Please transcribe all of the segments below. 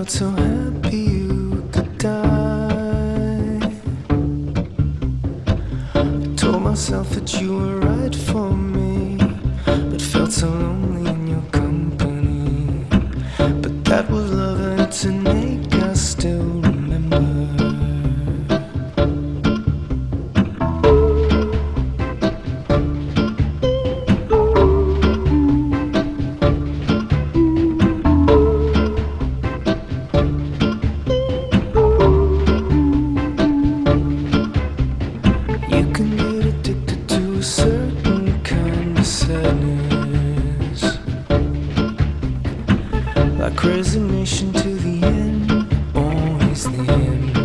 felt so happy you could die. I told myself that you were right for me, but felt so lonely in your company. But that was love and it's innate, I still remember. You can get addicted to a certain kind of sadness, like resignation to the end, always the end.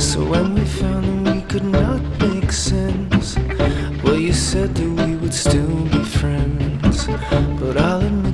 So when we found that we could not make sense, well, you said that we would still be friends, but I'll admit